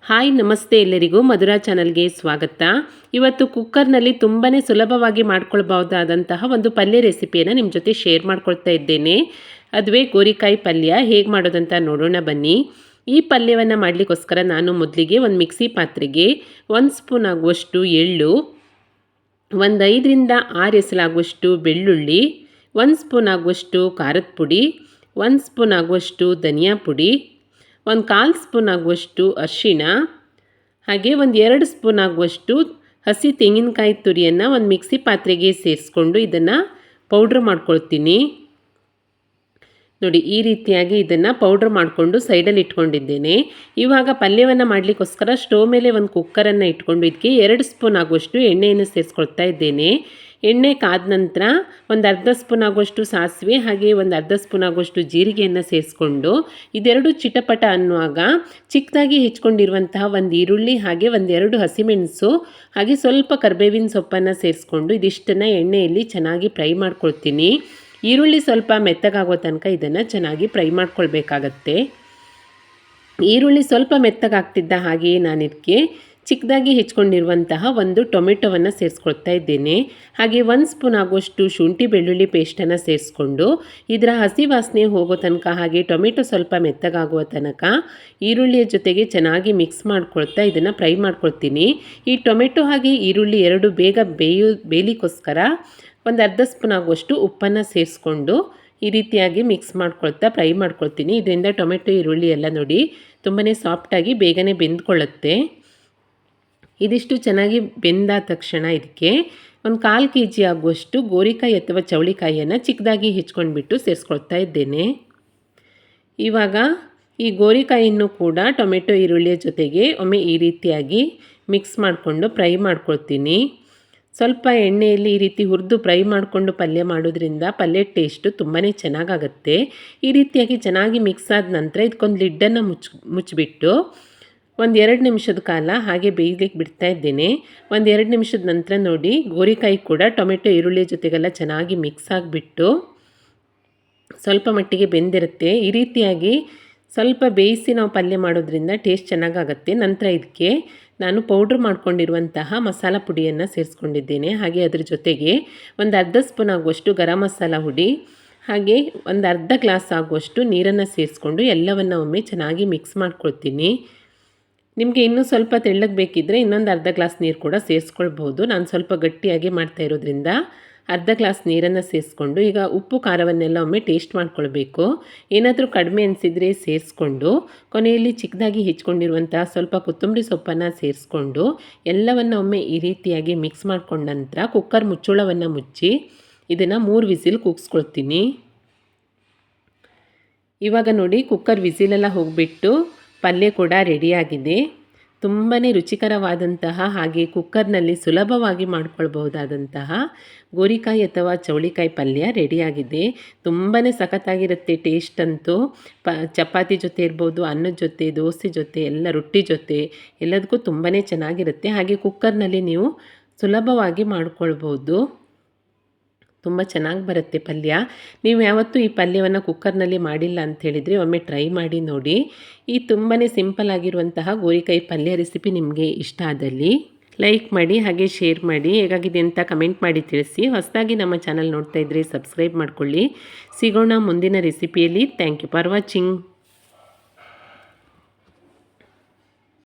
Hi ನಮಸ್ತೆ ಎಲ್ಲರಿಗೂ ಮಧುರಾ ಚಾನಲ್ಗೆ ಸ್ವಾಗತ. ಇವತ್ತು ಕುಕ್ಕರ್ನಲ್ಲಿ ತುಂಬಾ ಸುಲಭವಾಗಿ ಮಾಡ್ಕೊಳ್ಬಹುದಾದಂತಹ ಒಂದು ಪಲ್ಯ ರೆಸಿಪಿಯನ್ನು ನಿಮ್ಮ ಜೊತೆ ಶೇರ್ ಮಾಡ್ಕೊಳ್ತಾ ಇದ್ದೇನೆ. ಅದುವೇ ಗೋರಿಕಾಯಿ ಪಲ್ಯ ಹೇಗೆ ಮಾಡೋದಂತ ನೋಡೋಣ ಬನ್ನಿ. ಈ ಪಲ್ಯವನ್ನು ಮಾಡಲಿಕ್ಕೋಸ್ಕರ ನಾನು ಮೊದಲಿಗೆ ಒಂದು ಮಿಕ್ಸಿ ಪಾತ್ರೆಗೆ 1 ಸ್ಪೂನ್ ಆಗುವಷ್ಟು ಎಳ್ಳು, 5ರಿಂದ 6 ಎಸಳಾಗುವಷ್ಟು ಬೆಳ್ಳುಳ್ಳಿ, 1 ಸ್ಪೂನ್ ಆಗುವಷ್ಟು ಖಾರದ ಪುಡಿ, 1 ಸ್ಪೂನ್ ಆಗುವಷ್ಟು ಧನಿಯಾ ಪುಡಿ, 1/4 ಸ್ಪೂನ್ ಆಗುವಷ್ಟು ಅರಿಶಿಣ, ಹಾಗೆ 2 ಸ್ಪೂನ್ ಆಗುವಷ್ಟು ಹಸಿ ತೆಂಗಿನಕಾಯಿ ತುರಿಯನ್ನು ಒಂದು ಮಿಕ್ಸಿ ಪಾತ್ರೆಗೆ ಸೇರಿಸ್ಕೊಂಡು ಇದನ್ನು ಪೌಡ್ರ್ ಮಾಡ್ಕೊಳ್ತೀನಿ. ನೋಡಿ, ಈ ರೀತಿಯಾಗಿ ಇದನ್ನು ಪೌಡ್ರ್ ಮಾಡಿಕೊಂಡು ಸೈಡಲ್ಲಿ ಇಟ್ಕೊಂಡಿದ್ದೇನೆ. ಇವಾಗ ಪಲ್ಯವನ್ನು ಮಾಡಲಿಕ್ಕೋಸ್ಕರ ಸ್ಟವ್ ಮೇಲೆ ಒಂದು ಕುಕ್ಕರನ್ನು ಇಟ್ಕೊಂಡು ಇದಕ್ಕೆ 2 ಸ್ಪೂನ್ ಆಗುವಷ್ಟು ಎಣ್ಣೆಯನ್ನು ಸೇರಿಸ್ಕೊಳ್ತಾ ಇದ್ದೇನೆ. ಎಣ್ಣೆ ಕಾದ ನಂತರ ಒಂದು ಸ್ಪೂನ್ ಆಗುವಷ್ಟು ಸಾಸಿವೆ ಹಾಗೆ ಒಂದು ಸ್ಪೂನ್ ಆಗುವಷ್ಟು ಜೀರಿಗೆಯನ್ನು ಸೇರಿಸ್ಕೊಂಡು ಇದೆರಡು ಚಿಟಪಟ ಅನ್ನುವಾಗ ಚಿಕ್ಕದಾಗಿ ಹೆಚ್ಕೊಂಡಿರುವಂತಹ ಒಂದು ಈರುಳ್ಳಿ ಹಾಗೆ 2 ಹಸಿಮೆಣಸು ಹಾಗೆ ಸ್ವಲ್ಪ ಕರಿಬೇವಿನ ಸೊಪ್ಪನ್ನು ಸೇರಿಸ್ಕೊಂಡು ಇದಿಷ್ಟನ್ನು ಎಣ್ಣೆಯಲ್ಲಿ ಚೆನ್ನಾಗಿ ಫ್ರೈ ಮಾಡ್ಕೊಳ್ತೀನಿ. ಈರುಳ್ಳಿ ಸ್ವಲ್ಪ ಮೆತ್ತಗಾಗೋ ತನಕ ಇದನ್ನು ಚೆನ್ನಾಗಿ ಫ್ರೈ ಮಾಡ್ಕೊಳ್ಬೇಕಾಗತ್ತೆ. ಈರುಳ್ಳಿ ಸ್ವಲ್ಪ ಮೆತ್ತಗಾಗ್ತಿದ್ದ ಹಾಗೆಯೇ ನಾನು ಇದಕ್ಕೆ ಚಿಕ್ಕದಾಗಿ ಹೆಚ್ಕೊಂಡಿರುವಂತಹ ಒಂದು ಟೊಮೆಟೊವನ್ನು ಸೇರಿಸ್ಕೊಳ್ತಾ ಇದ್ದೇನೆ. ಹಾಗೆ 1 ಸ್ಪೂನ್ ಆಗುವಷ್ಟು ಶುಂಠಿ ಬೆಳ್ಳುಳ್ಳಿ ಪೇಸ್ಟನ್ನು ಸೇರಿಸ್ಕೊಂಡು ಇದರ ಹಸಿ ವಾಸನೆ ಹೋಗೋ ತನಕ ಹಾಗೆ ಟೊಮೆಟೊ ಸ್ವಲ್ಪ ಮೆತ್ತಗಾಗುವ ತನಕ ಈರುಳ್ಳಿಯ ಜೊತೆಗೆ ಚೆನ್ನಾಗಿ ಮಿಕ್ಸ್ ಮಾಡ್ಕೊಳ್ತಾ ಇದನ್ನು ಫ್ರೈ ಮಾಡ್ಕೊಳ್ತೀನಿ. ಈ ಟೊಮೆಟೊ ಹಾಗೆ ಈರುಳ್ಳಿ ಎರಡು ಬೇಗ ಬೇಯಲಿಕ್ಕೋಸ್ಕರ ಒಂದು ಸ್ಪೂನ್ ಆಗುವಷ್ಟು ಉಪ್ಪನ್ನು ಸೇರಿಸ್ಕೊಂಡು ಈ ರೀತಿಯಾಗಿ ಮಿಕ್ಸ್ ಮಾಡ್ಕೊಳ್ತಾ ಫ್ರೈ ಮಾಡ್ಕೊಳ್ತೀನಿ. ಇದರಿಂದ ಟೊಮೆಟೊ ಈರುಳ್ಳಿ ಎಲ್ಲ ನೋಡಿ ತುಂಬಾ ಸಾಫ್ಟಾಗಿ ಬೇಗನೆ ಬೆಂದ್ಕೊಳ್ಳುತ್ತೆ. ಇದಿಷ್ಟು ಚೆನ್ನಾಗಿ ಬೆಂದ ತಕ್ಷಣ ಇದಕ್ಕೆ 1/4 kg ಆಗುವಷ್ಟು ಗೋರಿಕಾಯಿ ಅಥವಾ ಚೌಳಿಕಾಯಿಯನ್ನು ಚಿಕ್ಕದಾಗಿ ಹೆಚ್ಕೊಂಡ್ಬಿಟ್ಟು ಸೇರಿಸ್ಕೊಳ್ತಾ ಇದ್ದೇನೆ. ಇವಾಗ ಈ ಗೋರಿಕಾಯಿಯನ್ನು ಕೂಡ ಟೊಮೆಟೊ ಈರುಳ್ಳಿಯ ಜೊತೆಗೆ ಒಮ್ಮೆ ಈ ರೀತಿಯಾಗಿ ಮಿಕ್ಸ್ ಮಾಡಿಕೊಂಡು ಫ್ರೈ ಮಾಡ್ಕೊಳ್ತೀನಿ. ಸ್ವಲ್ಪ ಎಣ್ಣೆಯಲ್ಲಿ ಈ ರೀತಿ ಹುರಿದು ಫ್ರೈ ಮಾಡಿಕೊಂಡು ಪಲ್ಯ ಮಾಡೋದ್ರಿಂದ ಪಲ್ಯ ಟೇಸ್ಟು ತುಂಬಾ ಚೆನ್ನಾಗಾಗುತ್ತೆ. ಈ ರೀತಿಯಾಗಿ ಚೆನ್ನಾಗಿ ಮಿಕ್ಸ್ ಆದ ನಂತರ ಇದಕ್ಕೊಂದು ಲಿಡ್ಡನ್ನು ಮುಚ್ಚಿಬಿಟ್ಟು 1-2 ನಿಮಿಷದ ಕಾಲ ಹಾಗೆ ಬೇಯಲಿಕ್ಕೆ ಬಿಡ್ತಾ ಇದ್ದೇನೆ. 1-2 ನಿಮಿಷದ ನಂತರ ನೋಡಿ ಗೋರಿಕಾಯಿ ಕೂಡ ಟೊಮೆಟೊ ಈರುಳ್ಳಿ ಜೊತೆಗೆಲ್ಲ ಚೆನ್ನಾಗಿ ಮಿಕ್ಸ್ ಆಗಿಬಿಟ್ಟು ಸ್ವಲ್ಪ ಮಟ್ಟಿಗೆ ಬೆಂದಿರುತ್ತೆ. ಈ ರೀತಿಯಾಗಿ ಸ್ವಲ್ಪ ಬೇಯಿಸಿ ನಾವು ಪಲ್ಯ ಮಾಡೋದ್ರಿಂದ ಟೇಸ್ಟ್ ಚೆನ್ನಾಗಾಗುತ್ತೆ. ನಂತರ ಇದಕ್ಕೆ ನಾನು ಪೌಡ್ರ್ ಮಾಡ್ಕೊಂಡಿರುವಂತಹ ಮಸಾಲ ಪುಡಿಯನ್ನು ಸೇರಿಸ್ಕೊಂಡಿದ್ದೇನೆ. ಹಾಗೆ ಅದರ ಜೊತೆಗೆ ಒಂದು ಸ್ಪೂನ್ ಆಗುವಷ್ಟು ಗರಂ ಮಸಾಲ ಹುಡಿ ಹಾಗೆ ಒಂದು ಗ್ಲಾಸ್ ಆಗುವಷ್ಟು ನೀರನ್ನು ಸೇರಿಸ್ಕೊಂಡು ಎಲ್ಲವನ್ನು ಒಮ್ಮೆ ಚೆನ್ನಾಗಿ ಮಿಕ್ಸ್ ಮಾಡ್ಕೊಳ್ತೀನಿ. ನಿಮಗೆ ಇನ್ನೂ ಸ್ವಲ್ಪ ತೆಳ್ಳಗೆ ಬೇಕಿದ್ದರೆ ಇನ್ನೊಂದು ಗ್ಲಾಸ್ ನೀರು ಕೂಡ ಸೇರಿಸ್ಕೊಳ್ಬಹುದು. ನಾನು ಸ್ವಲ್ಪ ಗಟ್ಟಿಯಾಗಿ ಮಾಡ್ತಾ ಇರೋದ್ರಿಂದ ಗ್ಲಾಸ್ ನೀರನ್ನು ಸೇರಿಸ್ಕೊಂಡು ಈಗ ಉಪ್ಪು ಖಾರವನ್ನೆಲ್ಲ ಒಮ್ಮೆ ಟೇಸ್ಟ್ ಮಾಡ್ಕೊಳ್ಬೇಕು. ಏನಾದರೂ ಕಡಿಮೆ ಅನಿಸಿದರೆ ಸೇರಿಸ್ಕೊಂಡು ಕೊನೆಯಲ್ಲಿ ಚಿಕ್ಕದಾಗಿ ಹೆಚ್ಕೊಂಡಿರುವಂತಹ ಸ್ವಲ್ಪ ಕೊತ್ತಂಬರಿ ಸೊಪ್ಪನ್ನು ಸೇರಿಸ್ಕೊಂಡು ಎಲ್ಲವನ್ನು ಒಮ್ಮೆ ಈ ರೀತಿಯಾಗಿ ಮಿಕ್ಸ್ ಮಾಡ್ಕೊಂಡ ನಂತರ ಕುಕ್ಕರ್ ಮುಚ್ಚಳವನ್ನು ಮುಚ್ಚಿ ಇದನ್ನು 3 ವಿಸಿಲ್ ಕೂಗಿಸ್ಕೊಳ್ತೀನಿ. ಇವಾಗ ನೋಡಿ ಕುಕ್ಕರ್ ವಿಸಿಲೆಲ್ಲ ಹೋಗಿಬಿಟ್ಟು ಪಲ್ಯ ಕೂಡ ರೆಡಿಯಾಗಿದೆ. ತುಂಬಾ ರುಚಿಕರವಾದಂತಹ ಹಾಗೆ ಕುಕ್ಕರ್ನಲ್ಲಿ ಸುಲಭವಾಗಿ ಮಾಡ್ಕೊಳ್ಬಹುದಾದಂತಹ ಗೋರಿಕಾಯಿ ಅಥವಾ ಚೌಳಿಕಾಯಿ ಪಲ್ಯ ರೆಡಿಯಾಗಿದೆ. ತುಂಬಾ ಸಖತ್ತಾಗಿರುತ್ತೆ ಟೇಸ್ಟ್ ಅಂತೂ. ಚಪಾತಿ ಜೊತೆ ಇರ್ಬೋದು, ಅನ್ನದ ಜೊತೆ, ದೋಸೆ ಜೊತೆ, ಎಲ್ಲ ರೊಟ್ಟಿ ಜೊತೆ ಎಲ್ಲದಕ್ಕೂ ತುಂಬಾ ಚೆನ್ನಾಗಿರುತ್ತೆ. ಹಾಗೆ ಕುಕ್ಕರ್ನಲ್ಲಿ ನೀವು ಸುಲಭವಾಗಿ ಮಾಡ್ಕೊಳ್ಬೋದು. ತುಂಬ ಚೆನ್ನಾಗಿ ಬರುತ್ತೆ ಪಲ್ಯ. ನೀವು ಯಾವತ್ತೂ ಈ ಪಲ್ಯವನ್ನು ಕುಕ್ಕರ್ನಲ್ಲಿ ಮಾಡಿಲ್ಲ ಅಂತ ಹೇಳಿದರೆ ಒಮ್ಮೆ ಟ್ರೈ ಮಾಡಿ ನೋಡಿ. ಈ ತುಂಬಾ ಸಿಂಪಲ್ ಆಗಿರುವಂತಹ ಗೋರಿಕಾಯಿ ಪಲ್ಯ ರೆಸಿಪಿ ನಿಮಗೆ ಇಷ್ಟ ಆದಲ್ಲಿ ಲೈಕ್ ಮಾಡಿ ಹಾಗೆ ಶೇರ್ ಮಾಡಿ. ಹೇಗಾಗಿದೆ ಅಂತ ಕಮೆಂಟ್ ಮಾಡಿ ತಿಳಿಸಿ. ಹೊಸದಾಗಿ ನಮ್ಮ ಚಾನಲ್ ನೋಡ್ತಾ ಇದ್ದರೆ ಸಬ್ಸ್ಕ್ರೈಬ್ ಮಾಡ್ಕೊಳ್ಳಿ. ಸಿಗೋಣ ಮುಂದಿನ ರೆಸಿಪಿಯಲ್ಲಿ. Thank you for watching.